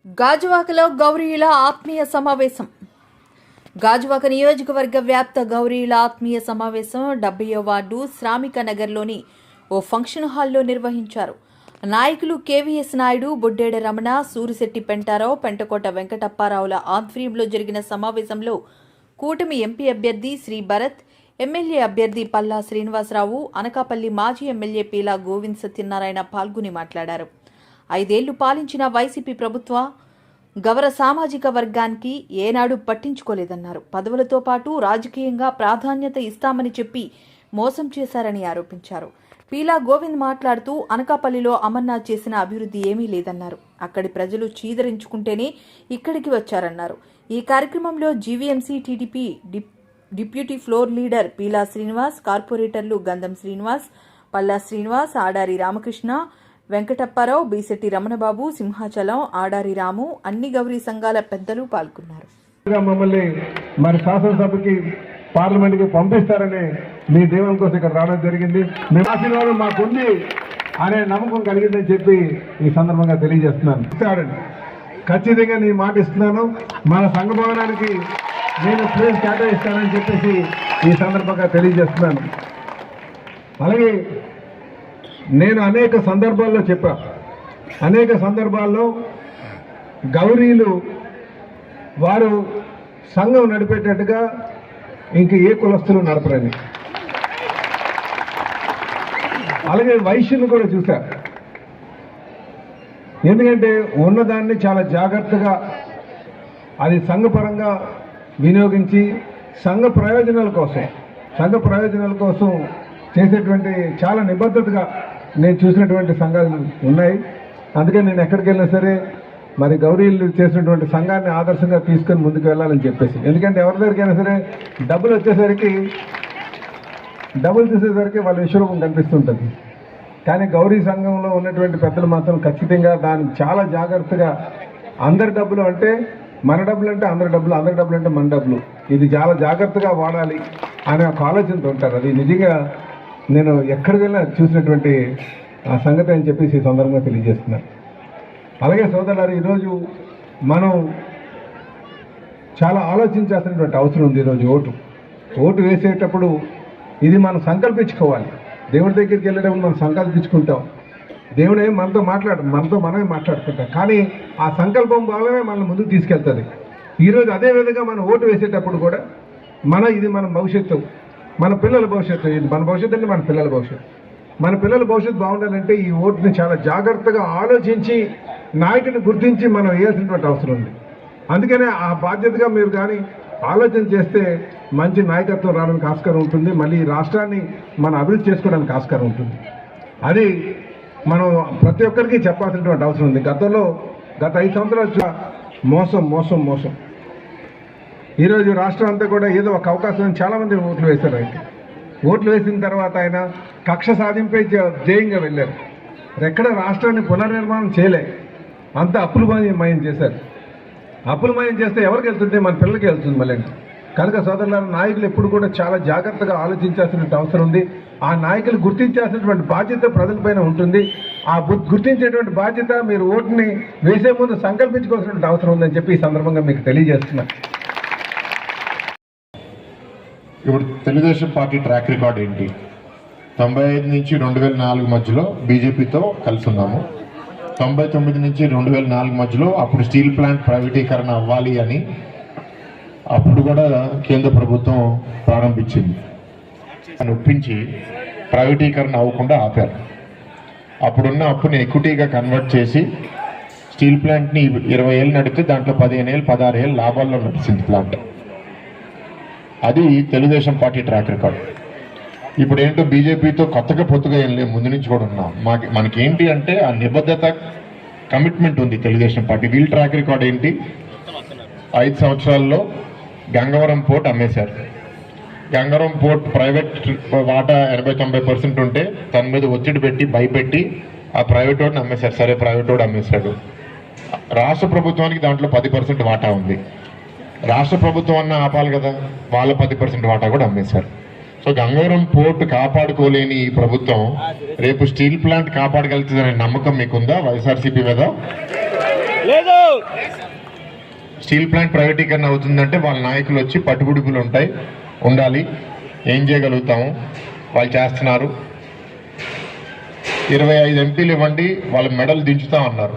గాజువాకలో గౌరీయుల ఆత్మీయ సమావేశం. గాజువాక నియోజకవర్గ వ్యాప్త గౌరీయుల ఆత్మీయ సమావేశం 70వ వార్డు శ్రామిక నగర్లోని ఓ ఫంక్షన్ హాల్లో నిర్వహించారు. నాయకులు కేవీఎస్ నాయుడు, బుడ్డేడ రమణ, సూరిశెట్టి పెంటారావు, పెంటకోట వెంకటప్పారావుల ఆధ్వర్యంలో జరిగిన సమావేశంలో కూటమి ఎంపీ అభ్యర్థి శ్రీ భరత్, ఎమ్మెల్యే అభ్యర్థి పల్లా శ్రీనివాసరావు, అనకాపల్లి మాజీ ఎమ్మెల్యే పీలా గోవింద్ సత్యనారాయణ పాల్గొని మాట్లాడారు. 5 ఏళ్లు పాలించిన వైసీపీ ప్రభుత్వ గౌర సామాజిక వర్గానికి ఏనాడు పట్టించుకోలేదన్నారు. పదవులతో పాటు రాజకీయంగా ప్రాధాన్యత ఇస్తామని చెప్పి మోసం చేశారని ఆరోపించారు. పీలా గోవింద్ మాట్లాడుతూ అనకాపల్లిలో అమర్నాథ్ చేసిన అభివృద్ధి ఏమీ లేదన్నారు. అక్కడి ప్రజలు చీదరించుకుంటేనే ఇక్కడికి వచ్చారన్నారు. ఈ కార్యక్రమంలో GVMC TDP deputy floor leader Peela Srinivas, కార్పొరేటర్లు గంధం శ్రీనివాస్, పల్లా శ్రీనివాస్, ఆడారి రామకృష్ణ, వెంకటప్పారావు, బీసెట్టి రమణబాబు, సింహాచలం, ఆడారి రాము, అన్ని గౌరీ సంఘాల పెద్దలు పాల్గొన్నారు. మమ్మల్ని మరి శాసనసభకి పార్లమెంట్కి పంపిస్తారని మీ దేవుని కోసం ఇక్కడ రావడం జరిగింది. మీ ఆశీర్వాదం మాకుంది అనే నమ్మకం కలిగిందని చెప్పి ఈ సందర్భంగా తెలియజేస్తున్నాను. ఖచ్చితంగా నీ మాట ఇస్తున్నాను. మన సంఘ భవనానికి నేను ప్లేస్ కేటాయిస్తానని చెప్పేసి ఈ సందర్భంగా తెలియజేస్తున్నాను. అలాగే నేను అనేక సందర్భాల్లో చెప్పా, అనేక సందర్భాల్లో గౌరీలు వారు సంఘం నడిపేటట్టుగా ఇంక ఏ కులస్తులు నడపరని. అలాగే వైశ్యులు కూడా చూశా. ఎందుకంటే ఉన్నదాన్ని చాలా జాగ్రత్తగా అది సంఘపరంగా వినియోగించి సంఘ ప్రయోజనాల కోసం చేసేటువంటి చాలా నిబద్ధతగా నేను చూసినటువంటి సంఘాలు ఉన్నాయి. అందుకే నేను ఎక్కడికి వెళ్ళినా సరే మరి గౌరీలు చేసినటువంటి సంఘాన్ని ఆదర్శంగా తీసుకొని ముందుకు వెళ్ళాలని చెప్పేసి. ఎందుకంటే ఎవరి దగ్గరికైనా సరే డబ్బులు తీసేసరికి వాళ్ళ విశ్వరూపం కనిపిస్తుంటుంది. కానీ గౌరీ సంఘంలో ఉన్నటువంటి పెద్దలు మాత్రం ఖచ్చితంగా దాన్ని చాలా జాగ్రత్తగా అందరి డబ్బులు అంటే మన డబ్బులు అంటే అందరి డబ్బులు, అందరి డబ్బులు అంటే మన డబ్బులు, ఇది చాలా జాగ్రత్తగా వాడాలి అనే ఒక ఆలోచనతో ఉంటారు. అది నిజంగా నేను ఎక్కడికి వెళ్ళినా చూసినటువంటి ఆ సంగతి అని చెప్పేసి ఈ సందర్భంగా తెలియజేస్తున్నాను. అలాగే సోదరులారు, ఈరోజు మనం చాలా ఆలోచించాల్సినటువంటి అవసరం ఉంది. ఈరోజు ఓటు వేసేటప్పుడు ఇది మనం సంకల్పించుకోవాలి. దేవుడి దగ్గరికి వెళ్ళేటప్పుడు మనం సంకల్పించుకుంటాం. దేవుడు ఏం మనతో మనమే మాట్లాడుకుంటాం. కానీ ఆ సంకల్పం భాగమే మనల్ని ముందుకు తీసుకెళ్తుంది. ఈరోజు అదే విధంగా మనం ఓటు వేసేటప్పుడు కూడా ఇది మన భవిష్యత్తు, మన పిల్లల భవిష్యత్తు, ఇది మన భవిష్యత్తు అంటే మన పిల్లల భవిష్యత్తు. మన పిల్లల భవిష్యత్తు బాగుండాలంటే ఈ ఓటుని చాలా జాగ్రత్తగా ఆలోచించి నాయకుని గుర్తించి మనం వేయాల్సినటువంటి అవసరం ఉంది. అందుకనే ఆ బాధ్యతగా మీరు కానీ ఆలోచన చేస్తే మంచి నాయకత్వం రావడానికి ఆస్కారం ఉంటుంది. మళ్ళీ ఈ రాష్ట్రాన్ని మనం అభివృద్ధి చేసుకోవడానికి ఆస్కారం ఉంటుంది. అది మనం ప్రతి ఒక్కరికి చెప్పాల్సినటువంటి అవసరం ఉంది. గత 5 సంవత్సరాలు మోసం. ఈరోజు రాష్ట్రం అంతా కూడా ఏదో ఒక అవకాశం చాలామంది ఓట్లు వేశారు. ఓట్లు వేసిన తర్వాత ఆయన కక్ష సాధింపే ధ్యేయంగా వెళ్ళారు. ఎక్కడ రాష్ట్రాన్ని పునర్నిర్మాణం చేయలే, అంతా అప్పులు మయం చేశారు. అప్పులు మయం చేస్తే ఎవరికి వెళ్తుంది? మన పిల్లలకి వెళ్తుంది మళ్ళీ. కనుక సోదరులారా, నాయకులు ఎప్పుడు కూడా చాలా జాగ్రత్తగా ఆలోచించాల్సిన అవసరం ఉంది. ఆ నాయకులు గుర్తించాల్సినటువంటి బాధ్యత ప్రజలపైన ఉంటుంది. ఆ గుర్తించేటువంటి బాధ్యత మీరు ఓటుని వేసే ముందు సంకల్పించుకోవాల్సినటువంటి అవసరం ఉందని చెప్పి ఈ సందర్భంగా మీకు తెలియజేస్తున్నా. ఇప్పుడు తెలుగుదేశం పార్టీ ట్రాక్ రికార్డ్ ఏంటి? 95 నుంచి 2004 మధ్యలో బీజేపీతో కలిసి ఉన్నాము. 99 నుంచి 2004 మధ్యలో అప్పుడు స్టీల్ ప్లాంట్ ప్రైవేటీకరణ అవ్వాలి అని అప్పుడు కూడా కేంద్ర ప్రభుత్వం ప్రారంభించింది. ఒప్పించి ప్రైవేటీకరణ అవ్వకుండా ఆపారు. అప్పుడున్న అప్పుని ఎక్విటీగా కన్వర్ట్ చేసి స్టీల్ ప్లాంట్ని 20 ఏళ్ళు నడిపితే దాంట్లో 15 ఏళ్ళు 16 ఏళ్ళు లాభాల్లో నడిచింది ప్లాంట్. అది తెలుగుదేశం పార్టీ ట్రాక్ రికార్డ్. ఇప్పుడు ఏంటో బీజేపీతో కొత్తగా ఏం లేదు, ముందు నుంచి కూడా ఉన్నాం. మనకేంటి అంటే ఆ నిబద్ధత, కమిట్మెంట్ ఉంది తెలుగుదేశం పార్టీ. వీళ్ళ ట్రాక్ రికార్డ్ ఏంటి? 5 సంవత్సరాల్లో గంగవరం పోర్ట్ అమ్మేశారు. గంగవరం పోర్ట్ ప్రైవేట్ వాటా 80-90% ఉంటే తన మీద ఒత్తిడి పెట్టి భయపెట్టి ఆ ప్రైవేట్ వాడిని అమ్మేశారు. సరే, ప్రైవేట్ వాడు అమ్మేశాడు. రాష్ట్ర ప్రభుత్వానికి దాంట్లో 10% వాటా ఉంది. రాష్ట్ర ప్రభుత్వం అన్న ఆపాలి కదా, వాళ్ళ 10% వాటా కూడా అమ్మేశారు. సో గంగవరం పోర్ట్ కాపాడుకోలేని ఈ ప్రభుత్వం రేపు స్టీల్ ప్లాంట్ కాపాడగలుగుతుందనే నమ్మకం మీకుందా వైఎస్ఆర్సీపీ మీద? లేదు. స్టీల్ ప్లాంట్ ప్రైవేటీకరణ అవుతుందంటే వాళ్ళ నాయకులు వచ్చి పట్టుబుడుకులు ఉండాలి. ఏం చేయగలుగుతాము, వాళ్ళు చేస్తున్నారు. 25 ఎంపీలు ఇవ్వండి, వాళ్ళ మెడల్ దించుతాం అన్నారు.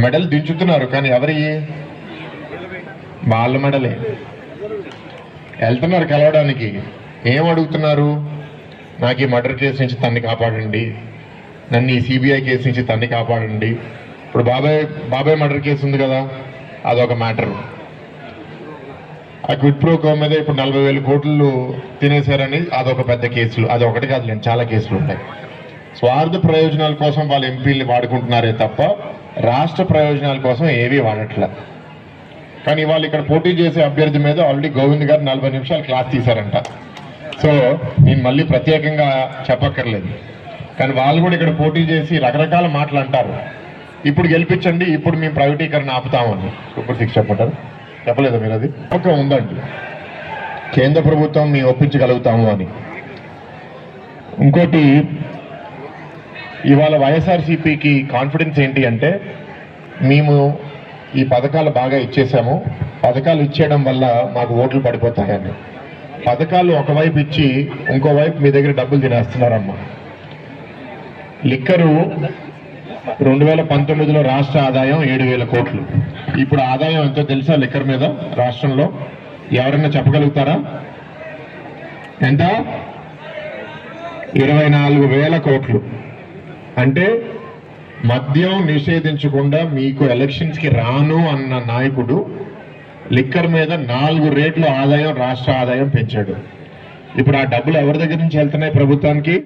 మెడల్ దించుతున్నారు, కానీ ఎవరి వాళ్ళ మెడలే వెళ్తున్నారు కలవడానికి. ఏం అడుగుతున్నారు? నాకు ఈ మర్డర్ కేసు నుంచి తన్ని కాపాడండి, నన్ను ఈ సిబిఐ కేసు నుంచి తన్ని కాపాడండి. ఇప్పుడు బాబాయ్ మర్డర్ కేసు ఉంది కదా, అదొక మ్యాటర్. ఆ క్విడ్ ప్రోకో మీద ఇప్పుడు 40,000 కోట్లు తినేశారని అదొక పెద్ద కేసులు. అది ఒకటి కాదులేండి, చాలా కేసులు ఉంటాయి. స్వార్థ ప్రయోజనాల కోసం వాళ్ళ ఎంపీల్ని వాడుకుంటున్నారే తప్ప రాష్ట్ర ప్రయోజనాల కోసం ఏవీ వాడట్లే. కానీ వాళ్ళు ఇక్కడ పోటీ చేసే అభ్యర్థి మీద ఆల్రెడీ గోవింద్ గారు 40 నిమిషాలు క్లాస్ తీశారంట. సో నేను మళ్ళీ ప్రత్యేకంగా చెప్పక్కర్లేదు. కానీ వాళ్ళు కూడా ఇక్కడ పోటీ చేసి రకరకాల మాటలు అంటారు. ఇప్పుడు గెలిపించండి, ఇప్పుడు మేము ప్రైవేటీకరణ ఆపుతామని. సూపర్ 6 చెప్పంటారు, చెప్పలేదా మీరు? అది ఒక ఉందండి, కేంద్ర ప్రభుత్వం మేము ఒప్పించగలుగుతాము అని. ఇంకోటి, ఇవాళ వైఎస్ఆర్సీపీకి కాన్ఫిడెన్స్ ఏంటి అంటే, మేము ఈ పథకాలు బాగా ఇచ్చేసాము, పథకాలు ఇచ్చేయడం వల్ల మాకు ఓట్లు పడిపోతాయని. పథకాలు ఒకవైపు ఇచ్చి ఇంకోవైపు మీ దగ్గర డబ్బులు తినేస్తున్నారమ్మా. లిక్కరు 2019లో రాష్ట్ర ఆదాయం 7,000 కోట్లు. ఇప్పుడు ఆదాయం ఎంతో తెలుసా లిక్కర్ మీద రాష్ట్రంలో? ఎవరన్నా చెప్పగలుగుతారా? ఎంత? 24,000 కోట్లు. అంటే మద్యం నిషేధించకుండా మీకు ఎలక్షన్స్కి రాను అన్న నాయకుడు లిక్కర్ మీద 4 రేట్లు ఆదాయం, రాష్ట్ర ఆదాయం పెంచాడు. ఇప్పుడు ఆ డబ్బులు ఎవరి దగ్గర నుంచి వెళ్తున్నాయి ప్రభుత్వానికి?